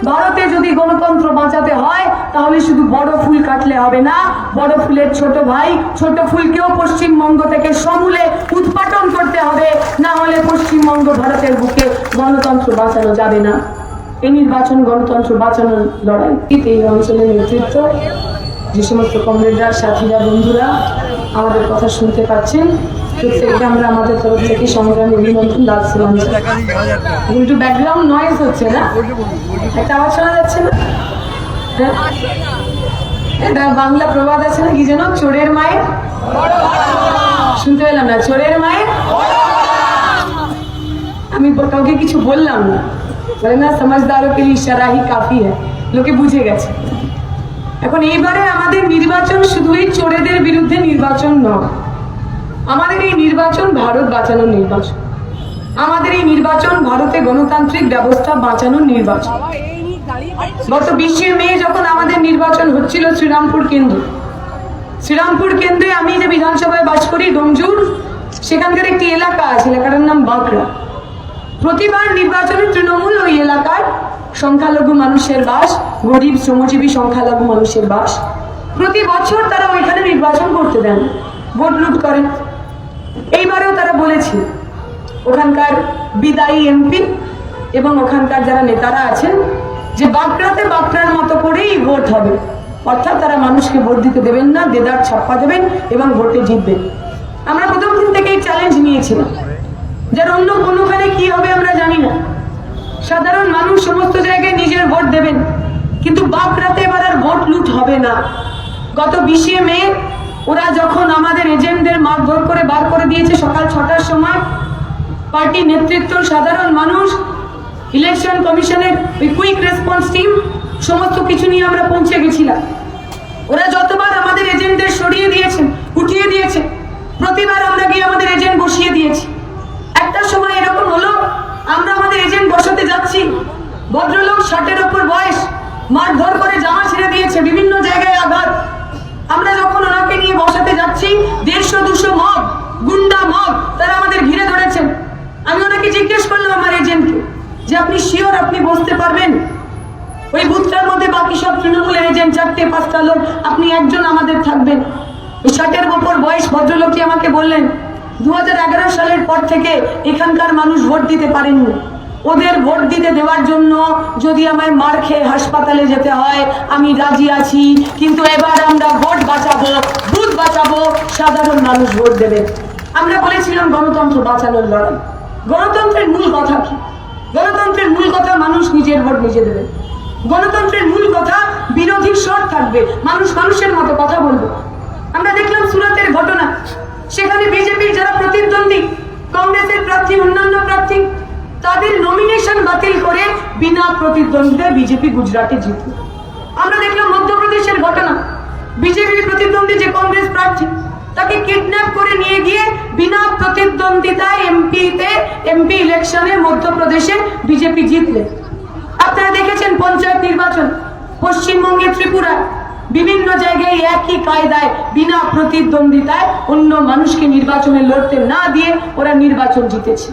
ভারতে যদি গণতন্ত্র বাঁচাতে হয় তাহলে শুধু বড় ফুল কাটলে হবে না, বড় ফুলের ছোট ভাই ছোট ফুলকেও পশ্চিমবঙ্গ থেকে সমূলে উৎপাটন করতে হবে, না হলে পশ্চিমবঙ্গ ভারতের বুকে গণতন্ত্র বাঁচানো যাবে না। এই নির্বাচন গণতন্ত্র বাঁচানোর লড়াই। এই অঞ্চলের নেতৃত্ব যে সমস্ত কমরেডরা, সাথীরা, বন্ধুরা আমাদের কথা শুনতে পাচ্ছেন, প্রত্যেককে আমরা আমাদের তরফ থেকে সংগ্রামী অভিনন্দন জানাচ্ছিলাম। কিন্তু ব্যাকগ্রাউন্ড নয়েজ হচ্ছে না, একটা আওয়াজ শোনা যাচ্ছে না? এটা বাংলা প্রবাদ আছে না, কি যেন, চোরের মায়ের, শুনতে পেলাম না, চোরের মায়ের। আমি কাউকে কিছু বললাম না, বলে না সমাজদারও কে লিয়ে ইশারা হি কাফি হ্যায়, লোকে বুঝে গেছে। এখন এইবারে আমাদের নির্বাচন শুধুই চোরেদের বিরুদ্ধে নির্বাচন নয়, আমাদের এই নির্বাচন ভারত বাঁচানোর নির্বাচন, আমাদের এই নির্বাচন ভারতে গণতান্ত্রিক ব্যবস্থা বাঁচানোর নির্বাচন। গত 20শে মে যখন আমাদের নির্বাচন হচ্ছিল শ্রীরামপুর কেন্দ্রে, আমি যে বিধানসভায় বাস করি ডোমজুর, সেখানকার একটি এলাকা আছে, এলাকাটার নাম বাঁকড়া। প্রতিবার নির্বাচনে তৃণমূল ওই এলাকার সংখ্যালঘু মানুষের বাস, গরিব শ্রমজীবী সংখ্যালঘু মানুষের বাস, প্রতি বছর তারা ওইখানে নির্বাচন করতে দেন, ভোট লুট করেন। এইবারেও তারা বলেছে ওখানকার বিদায়ী এমপি এবং ওখানকার যারা নেতারা আছেন যে বাঁকড়াতে বাঁকড়ার মতো করেই ভোট হবে, অর্থাৎ তারা মানুষকে ভোট দিতে দেবেন না, দেদার ছাপ্পা দেবেন এবং ভোটে জিতবেন। আমরা প্রথম দিন থেকে এই চ্যালেঞ্জ নিয়েছিলাম, যার অন্য কোনোখানে কি হবে আমরা জানি না, সাধারণ মানুষ সমস্ত জায়গায় নিজের ভোট দেবেন, কিন্তু বাঁকড়াতে এবার আর ভোট লুট হবে না। গত 20শে মে ওরা যখন আমাদের এজেন্টদের মারধর করে বার করে দিয়েছে সকাল 6টার সময়, পার্টির নেতৃত্ব, সাধারণ মানুষ, ইলেকশন কমিশনের কুইক রেসপন্স টিম সমস্ত কিছু নিয়ে আমরা পৌঁছে গেছিলাম। ওরা যতবার আমাদের এজেন্টদের সরিয়ে দিয়েছেন, উঠিয়ে দিয়েছে, প্রতিবার আমরা গিয়ে আমাদের এজেন্ট বসিয়ে দিয়েছি। একটা সময় এরকম হলো, আমরা আমাদের এজেন্ট বসাতে যাচ্ছি, ভদ্রলোক 60-এর ওপর বয়স, মারধর করে জামা ছেড়ে দিয়েছে, বিভিন্ন জায়গায় আঘাত। আমরা যখন ওনাকে নিয়ে বসাতে যাচ্ছি, 150-200 মব, গুন্ডা মব, তারা আমাদের ঘিরে ধরেছেন। আমি ওনাকে জিজ্ঞেস করলাম আমার এজেন্টকে যে আপনি শিওর আপনি বসতে পারবেন? ওই বুথটার মধ্যে বাকি সব তৃণমূলের এজেন্ট 4-5টা লোক, আপনি একজন আমাদের থাকবেন। ওই 60-এর ওপর বয়স ভদ্রলোকটি আমাকে বললেন 2011 সালের পর থেকে এখানকার মানুষ ভোট দিতে পারেননি, ওদের ভোট দিতে দেওয়ার জন্য যদি আমায় মার খেয়ে হাসপাতালে যেতে হয় আমি রাজি আছি, কিন্তু এবার আমরা ভোট বাঁচাবো, বুথ বাঁচাবো, সাধারণ মানুষ ভোট দেবে। আমরা বলেছিলাম গণতন্ত্র বাঁচানোর লড়াই। গণতন্ত্রের মূল কথা কি? গণতন্ত্রের মূল কথা মানুষ নিজের ভোট নিজে দেবে। গণতন্ত্রের মূল কথা বিরোধী স্বর থাকবে, মানুষ মানুষের মতো কথা বলবে। আমরা দেখলাম সুরাতের ঘটনা, সেখানে বিজেপির যারা প্রতিদ্বন্দ্বী, কংগ্রেসের প্রার্থী, অন্যান্য প্রার্থী, তাদের নমিনেশন বাতিল করে বিনা প্রতিদ্বন্দ্বিতায় বিজেপি গুজরাটে জিতল। আমরা দেখলাম মধ্যপ্রদেশের ঘটনা, বিজেপির প্রতিদ্বন্দ্বী যে কংগ্রেস প্রার্থী, তাকে কিডন্যাপ করে নিয়ে গিয়ে বিনা প্রতিদ্বন্দ্বিতায় এমপি ইলেকশনে মধ্যপ্রদেশে বিজেপি জিতলে। আপনারা দেখেছেন পঞ্চায়েত নির্বাচন পশ্চিমবঙ্গে, ত্রিপুরা, বিভিন্ন জায়গায় একই কায়দায় বিনা প্রতিদ্বন্দ্বিতায় অন্য মানুষকে নির্বাচনে লড়তে না দিয়ে ওরা নির্বাচন জিতেছে।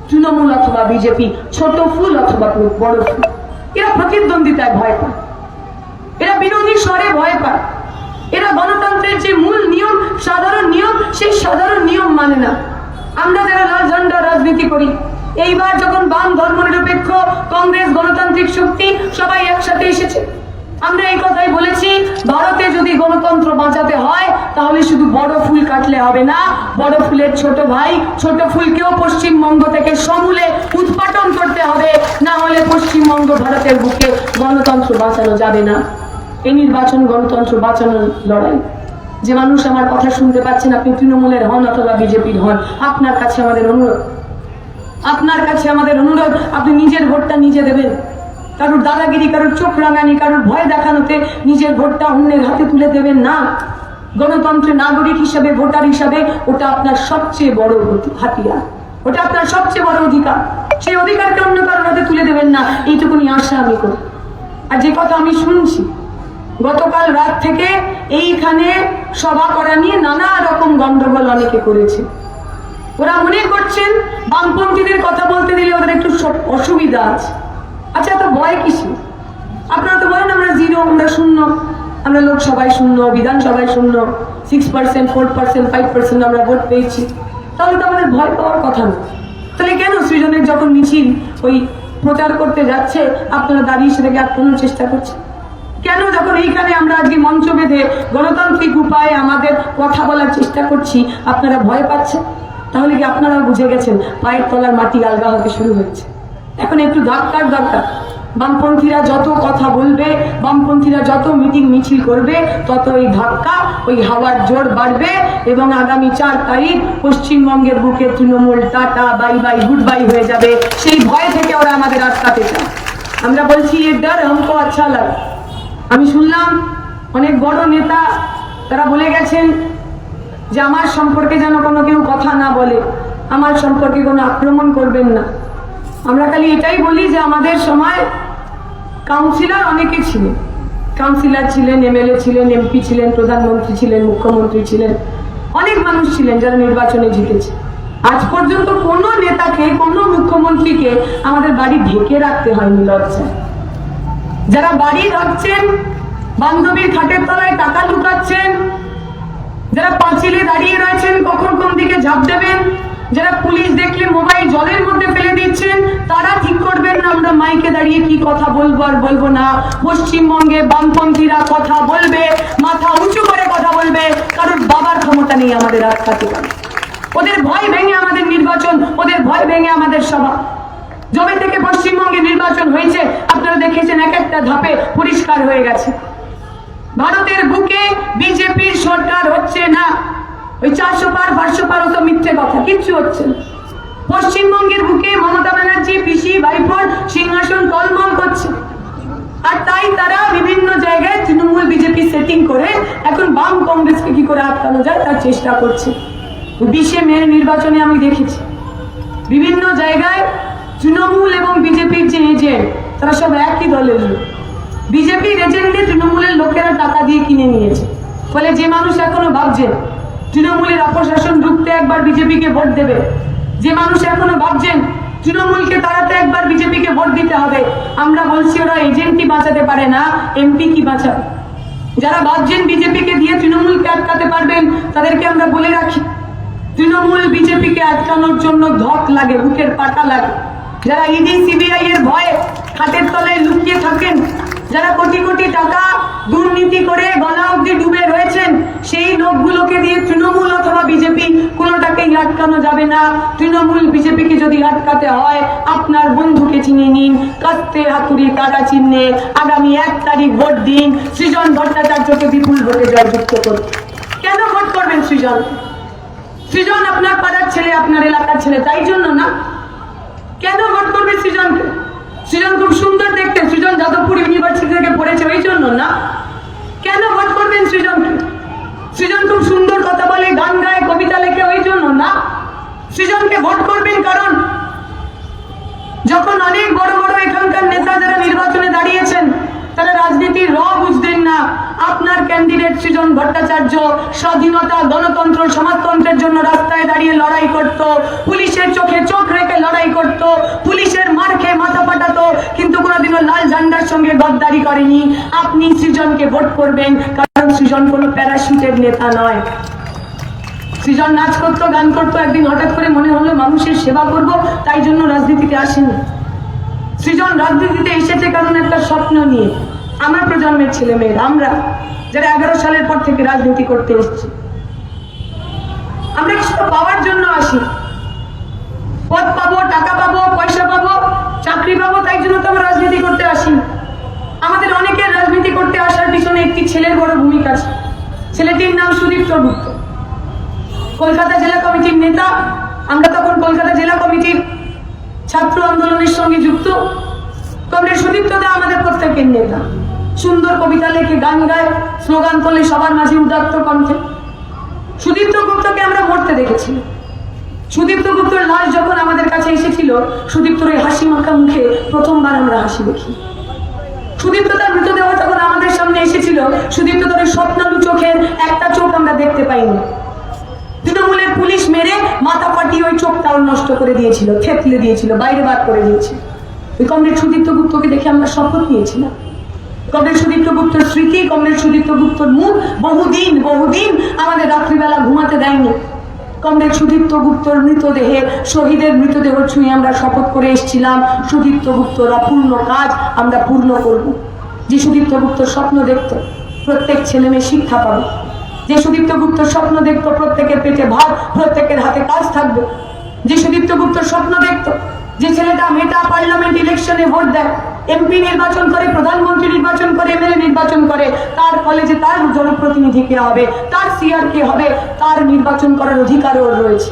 তৃণমূল অথবা বিজেপি, ছোট ফুল অথবা বড় ফুল, এরা প্রতিদ্বন্দ্বিতায় ভয় পায়, এরা বিরোধী স্বরে ভয় পায়, এরা গণতন্ত্রের যে মূল নিয়ম, সাধারণ নিয়ম, সেই সাধারণ নিয়ম মানে না। আমরা যারা লাল ঝান্ডা রাজনীতি করি, এইবার যখন বাম ধর্মনিরপেক্ষ কংগ্রেস গণতান্ত্রিক শক্তি সবাই একসাথে এসেছে, আমরা এই কথাই বলেছি, ভারতে যদি গণতন্ত্র বাঁচাতে হয় তাহলে শুধু বড় ফুল কাটলে হবে না, বড় ফুলের ছোট ভাই ছোট ফুলকেও পশ্চিমবঙ্গ থেকে সমূলে উৎপাটন করতে হবে, না হলে পশ্চিমবঙ্গ ভারতের বুকে গণতন্ত্র বাঁচানো যাবে না। এই নির্বাচন গণতন্ত্র বাঁচানোর লড়াই। যে মানুষ আমার কথা শুনতে পাচ্ছেন, আপনি তৃণমূলের হন অথবা বিজেপির হন, আপনার কাছে আমাদের অনুরোধ, আপনি নিজের ভোটটা নিজে দেবেন। কারোর দাদাগিরি, কারোর চোখ রাঙানি, কারোর ভয় দেখানোতে নিজের ভোটটা অন্যের হাতে তুলে দেবেন না। গণতন্ত্রের নাগরিক হিসাবে, ভোটার হিসাবে ওটা আপনার সবচেয়ে বড় হাতিয়ার, ওটা আপনার সবচেয়ে বড় অধিকার। সেই অধিকারকে অন্য কারোর হাতে তুলে দেবেন না, এইটুকুনি আশা আমি করি। আর যে কথা আমি শুনছি, গতকাল রাত থেকে এইখানে সভা করা নিয়ে নানা রকম গন্ডগোল অনেকে করেছে। ওরা মনে করছেন বামপন্থীদের কথা বলতে দিলে ওদের একটু অসুবিধা আছে। আচ্ছা, তো ভয় কিসে? আমরা লোকসভায় শূন্য, বিধানসভায় শূন্য, 6%, 4%, 5% আমরা ভোট পেয়েছি, তাহলে তো আমাদের ভয় পাওয়ার কথা না। তাহলে কেন সৃজনের যখন মিছিল ওই প্রচার করতে যাচ্ছে আপনারা দাঁড়িয়ে সেটাকে আটকানোর চেষ্টা করছেন? কেন যখন এইখানে আমরা আজকে মঞ্চ বেঁধে গণতান্ত্রিক উপায়ে আমাদের কথা বলার চেষ্টা করছি আপনারা ভয় পাচ্ছেন? তাহলে কি আপনারা বুঝে গেছেন পায়ের তলার মাটি আলগা হতে শুরু হচ্ছে? এখন একটু ধাক্কার দরকার। বামপন্থীরা যত কথা বলবে, বামপন্থীরা যত মিটিং মিছিল করবে, তত ওই ধাক্কা, ওই হাওয়ার জোর বাড়বে এবং আগামী 4 তারিখ পশ্চিমবঙ্গের বুকে Trinamool tata bye bye good bye হয়ে যাবে। সেই ভয় থেকে ওরা আমাদের আটকাতে চায়। আমরা বলছি এর ডর हमको अच्छा लगा। আমি শুনলাম অনেক বড় নেতা তারা বলে গেছেন যে আমার সম্পর্কে যেন কোনো কেউ কথা না বলে, আমার সম্পর্কে কোনো আক্রমণ করবেন না। আমরা খালি এটাই বলি যে আমাদের সময় কাউন্সিলর অনেকে ছিলেন, কাউন্সিলর ছিলেন, এমএলএ ছিলেন, এমপি ছিলেন, প্রধানমন্ত্রী ছিলেন, মুখ্যমন্ত্রী ছিলেন, অনেক মানুষ ছিলেন যারা নির্বাচনে জিতেছে। আজ পর্যন্ত কোনো নেতাকে, কোনো মুখ্যমন্ত্রীকে আমাদের বাড়ি ঢেকে রাখতে হয়নি লজ্জায়। যারা বাড়ি রাখছেন, বান্ধবীর খাটের তলায় টাকা লুকাচ্ছেন, যারা পাঁচিলে দাঁড়িয়ে রয়েছেন কখন কোন দিকে ঝাঁপ দেবেন, যারা পুলিশ দেখলে মোবাইল জলের মধ্যে ফেলে দিচ্ছেন, তারা ঠিক করবেন না আমরা মাইকে দাঁড়িয়ে কি কথা বলবো আর বলবো না। পশ্চিমবঙ্গে বামপন্থীরা কথা বলবে, মাথা উঁচু করে কথা বলবে, কারণ বাবার ক্ষমতা নেই আমাদের আটকাতে পারে। ওদের ভয় ভেঙে আমাদের নির্বাচন, ওদের ভয় ভেঙে আমাদের সভা। যবে থেকে পশ্চিমবঙ্গে নির্বাচন হয়েছে আপনারা দেখেছেন এক একটা ধাপে পরিষ্কার হয়ে গেছে। ভারতের বুকে বিজেপির সরকার হচ্ছে না। ওই 400 পার 500 পার তো মিথ্যে কথা, কিচ্ছু হচ্ছে না। পশ্চিমবঙ্গের বুকে মমতা ব্যানার্জি পিসি ভাইপোর সিংহাসন টলমল করছে। আর তাই তারা বিভিন্ন জায়গায় তৃণমূল বিজেপি সেটিং করে এখন বাম কংগ্রেসকে কি করে আটকানো যায় তার চেষ্টা করছে। 20শে মে নির্বাচনে আমি দেখেছি বিভিন্ন জায়গায় তৃণমূল এবং বিজেপির যে এজেন্ট তারা সব একই দলের লোক। বিজেপির এজেন্টে তৃণমূলের লোকেরা টাকা দিয়ে কিনে নিয়েছে। ফলে যে মানুষ এখনো ভাবছেন তৃণমূলের অপশাসন রুখতে একবার বিজেপিকে ভোট দেবে, যে মানুষ এখনো ভাবছেন তৃণমূলকে তাড়াতে একবার বিজেপিকে ভোট দিতে হবে, আমরা বলছি ওরা এজেন্টই বাঁচাতে পারে না, এমপি কি বাঁচাবে? যারা ভাবছেন বিজেপিকে দিয়ে তৃণমূলকে আটকাতে পারবেন তাদেরকে আমরা বলে রাখি, তৃণমূল বিজেপিকে আটকানোর জন্য ধক লাগে, বুকের পাটা লাগে। যারা ইডি সিবিআই এর ভয়ে খাটের তলায় লুকিয়ে থাকেন, যারা কোটি কোটি টাকা দুর্নীতি করে গলা অব্দি ডুবে রয়েছেন, সেই লোকগুলোকে দিয়ে তৃণমূল অথবা বিজেপি কোনোটাকেই আটকানো যাবে না। তৃণমূল বিজেপিকে যদি আটকাতে হয় আপনার বন্ধুকে চিনিয়ে নিন, কাস্তে হাতুড়ি কাটা চিহ্নে আগামী 1 তারিখ ভোট দিন, সৃজন ভট্টাচার্যকে বিপুল ভোটে জয়যুক্ত করুন। কেন ভোট করবেন সৃজন? সৃজন আপনার পাড়ার ছেলে, আপনার এলাকার ছেলে, তাই জন্য না। কেন ভোট করবে সৃজনকে? সৃজন খুব সুন্দর দেখতে, সৃজন যাদবপুর ইউনিভার্সিটি থেকে পড়েছে ওই জন্য না। কেন ভোট করবেন সৃজনকে? সৃজন খুব সুন্দর কথা বলে, গান গায়, কবিতা লেখে ওই জন্য না। সৃজনকে ভোট করবেন কারণ যখন অনেক বড় বড় এখানকার নেতা যারা নির্বাচনে দাঁড়িয়েছেন তারা রাজনীতির র বুঝতেন না। আপনার ক্যান্ডিডেট সৃজন ভট্টাচার্য স্বাধীনতা, গণতন্ত্র, সমাজতন্ত্রের জন্য রাস্তায় দাঁড়িয়ে লড়াই করত, পুলিশের চোখে চোখ রেখে লড়াই করত, পুলিশের মার খেয়ে মাথা ফাটাতো, কিন্তু কোনোদিনও লাল ঝান্ডার সঙ্গে গদ্দারি করেনি। আপনি সৃজনকে ভোট করবেন কারণ সৃজন কোনো প্যারাশুটের নেতা নয়। সৃজন নাচ করতো, গান করতো, একদিন হঠাৎ করে মনে হলো মানুষের সেবা করব, তাই জন্য রাজনীতিতে আসেনি। সৃজন রাজনীতিতে এসেছে কারণ একটা স্বপ্ন নিয়ে। আমার প্রজন্মের ছেলে মেয়েরা, আমরা যারা 11 সালের পর থেকে রাজনীতি করতে এসেছি, আমরা কিছু পাওয়ার জন্য আসি। পদ পাবো, টাকা পাবো, পয়সা পাবো, চাকরি পাবো, তাই জন্য তো আমরা রাজনীতি করতে আসি। আমাদের অনেকের রাজনীতি করতে আসার পিছনে একটি ছেলের বড় ভূমিকা আছে। ছেলেটির নাম সুদীপ্ত গুপ্ত, কলকাতা জেলা কমিটির নেতা। আমরা তখন কলকাতা জেলা কমিটির ছাত্র আন্দোলনের সঙ্গে যুক্ত। কমরেড সুদীপ্ত দা আমাদের প্রত্যেকের নেতা। সুন্দর কবিতা লেখে, গান গায়, স্লোগান তোলে সবার মাঝে উদাত্ত কণ্ঠে। সুদীপ্ত গুপ্তকে আমরা মরতে দেখেছি। সুদীপ্ত গুপ্তর লাশ যখন আমাদের কাছে এসেছিল, সুদীপ্তর এই হাসি মাখা মুখে প্রথমবার আমরা হাসি দেখি। সুদীপ্ত তার মৃতদেহ যখন আমাদের সামনে এসেছিল, সুদীপ্ত তার স্বপ্নালু চোখের একটা চোখ আমরা দেখতে পাইনি। তৃণমূলের পুলিশ মেরে মাথা ফাটিয়ে ওই চোখটাও নষ্ট করে দিয়েছিল, থেতলে দিয়েছিল, বাইরে বার করে দিয়েছিল। ওই কমরেড সুদীপ্ত গুপ্তকে দেখে আমরা শপথ নিয়েছিলাম কমরেড সুদীপ্ত গুপ্তর স্মৃতি, কমরেড সুদীপ্ত গুপ্তর মুখ বহুদিন বহুদিন আমাদের রাত্রিবেলা ঘুমাতে দেয়নি। কমরেড সুদীপ্ত গুপ্তর মৃতদেহে, শহীদের মৃতদেহ ছুঁয়ে আমরা শপথ করে এসেছিলাম, সুদীপ্ত গুপ্তর অপূর্ণ কাজ আমরা পূর্ণ করব। যে সুদীপ্ত গুপ্তর স্বপ্ন দেখত প্রত্যেক ছেলে মেয়ে শিক্ষা পাবে, যে সুদীপ্ত গুপ্তর স্বপ্ন দেখত প্রত্যেকের পেটে ভাত, প্রত্যেকের হাতে কাজ থাকবে, যে সুদীপ্ত গুপ্তর স্বপ্ন দেখত যে ছেলেটা মেটা পার্লামেন্ট ইলেকশনে ভোট দেয়, এমপি নির্বাচন করে, প্রধানমন্ত্রী নির্বাচন করে, এমএলএ নির্বাচন করে, তার কলেজে তার জনপ্রতিনিধি কে হবে, তার সিআর কে হবে, তার নির্বাচন করার অধিকার ওর রয়েছে।